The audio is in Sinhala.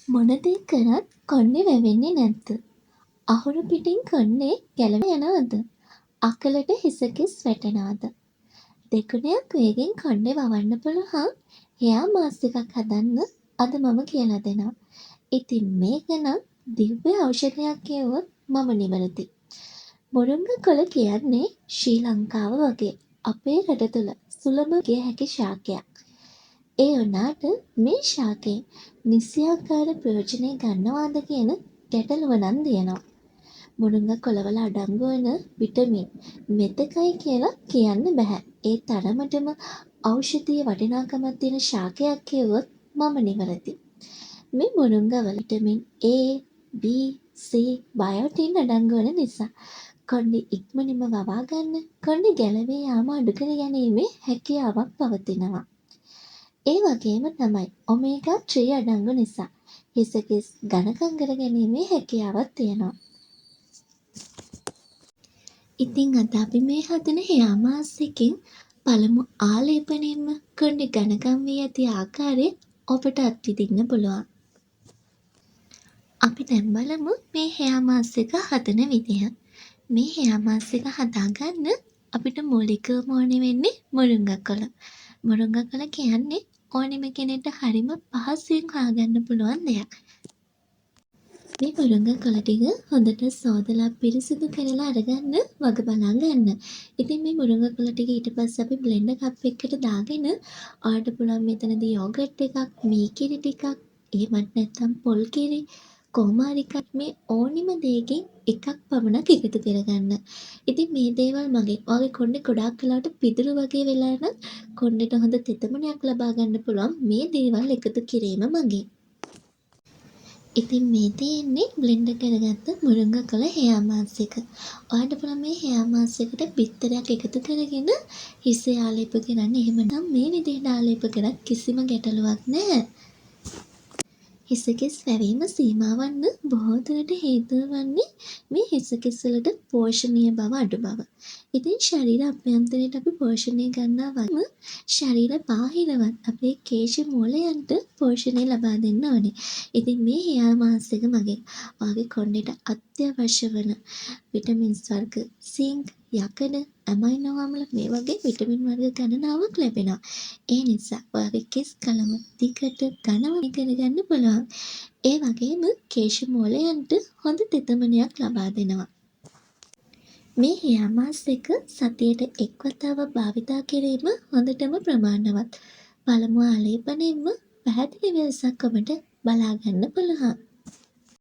මොන දේ කරත් කොණ්ඩේ වැවෙන්නේ නැද්ද? අහුරු පිටින් කොණ්ඩේ ගැලවී යනවද? අකලට හිසකිස් වැටෙනවද? දෙගුණයක් වේගෙන් කොණ්ඩේ වවන්න පුළුවන් හෙයා මාස් එකක් හදන්න අද මම කියලා දෙනවා. ඉතින් මේක නම් දිව්‍ය ඖෂධයක් කිව්වොත් මම නිවැරදි. මුරුංග කොළ කියන්නේ ශ්‍රී ලංකාව වගේ අපේ රට තුළ සුලභ ගිය හැකි ශාකයක්. ඒ වුණාට මේ ශාකයෙන් නිසියාකාර ප්‍රයෝජනය ගන්නවාද කියන ගැටලුව නම් තියෙනවා. මුරුංග කොළවල අඩංගු වන විටමින් මෙතෙකයි කියලා කියන්න බෑ. ඒ තරමටම ඖෂධීය වටිනාකමක් තියෙන ශාකයක් කිව්වොත් මම නිවැරදි. මේ මුරුංගවල විටමින් A, B, C, බයෝටින් අඩංගු වන නිසා කොණ්ඩේ ඉක්මනින්ම වවා ගන්න, කොණ්ඩේ ගැලවී යාම අඩු කර ගැනීමේ හැකියාවක් පවතිනවා. ඒ වගේම තමයි ඔමේගා 3 අඩංගු නිසා හිසකිස් ඝනකම් කර ගැනීමේ හැකියාවක් තියෙනවා. ඉතින් අද අපි මේ හදන හෙයා මාස් එකෙන් පළමු ආලේපනයෙන්ම කොණ්ඩේ ඝනකම් වී ඇති ආකාරය ඔබට අත්විඳින්න පුළුවන්. අපි දැන් බලමු මේ හෙයා මාස් එක හදන විදිහ. මේ හෙයා මාස් එක හදාගන්න අපිට මූලිකවම ඕනේ වෙන්නේ මුරුංග කොළ. මුරුංග කොළ කියන්නේ ඕනෙම කෙනෙක්ට හරිම පහසුවෙන් හොයාගන්න පුළුවන් දෙයක්. මේ මුරුංග කොළ ටික හොඳට සෝදලා පිරිසිදු කරලා අරගන්න වග බලා ගන්න. ඉතින් මේ මුරුංග කොළ ටික ඊට පස්සේ අපි බ්ලෙන්ඩර් කප් එකකට දාගෙන ඔයාලට පුළුවන් මෙතනදී යෝගට් එකක්, මී කිරි ටිකක්, එහෙමත් නැත්නම් පොල් කිරි කොහොම හරි එකක් මේ ඕනිම දෙයකින් එකක් පමණක් එකතු කරගන්න. ඉතින් මේ දේවල් මගෙන් ඔයාගේ කොණ්ඩේ ගොඩාක් වෙලාවට පිදුරු වගේ වෙලා නම් කොණ්ඩේට හොඳ තෙතමනයක් ලබා ගන්න පුළුවන් මේ දේවල් එකතු කිරීම මගින්. ඉතින් මේ තියෙන්නේ බ්ලෙන්ඩර් කරගත්ත මුරුංග කොළ හෙයා මාස් එක. ඔයාලට පුළුවන් මේ හෙයා මාස් එකට බිත්තරයක් එකතු කරගෙන හිසේ ආලේප කරන්න. එහෙම නම් මේ විදිහට ආලේප කරත් කිසිම ගැටලුවක් නැහැ. හිසකිස් වැවීම සීමා වන්න බොහෝ දුරට හේතුව වන්නේ මේ හිසකිස් වලට පෝෂණීය බව අඩු බව. ඉතින් ශරීර අභ්‍යන්තරයට අපි පෝෂණය ගන්නා වගේම ශරීර බාහිරවත් අපේ කේශ මූලයන්ට පෝෂණය ලබා දෙන්න ඕනේ. ඉතින් මේ හෙයා මාස් එක මගෙන් ඔයාගේ කොණ්ඩේට අත්‍යවශ්‍ය වන විටමින්ස් වර්ග, සිංක්, යකඩ, ඇමයිනෝ අම්ල මේ වගේ විටමින් වර්ග ගණනාවක් ලැබෙනවා. ඒ නිසා ඔයාගේ කෙස් කලම දිගට ඝනව කරගන්න පුළුවන්. ඒ වගේම කේශ මූලයන්ට හොඳ තෙතමනයක් ලබා දෙනවා. මේ හෙයා මාස් එක සතියට එක් වතාවක් භාවිතා කිරීම හොඳටම ප්‍රමාණවත්. පළමු ආලේපනයෙන්ම පැහැදිලි වෙනසක් ඔබට බලා ගන්න පුළුවන්.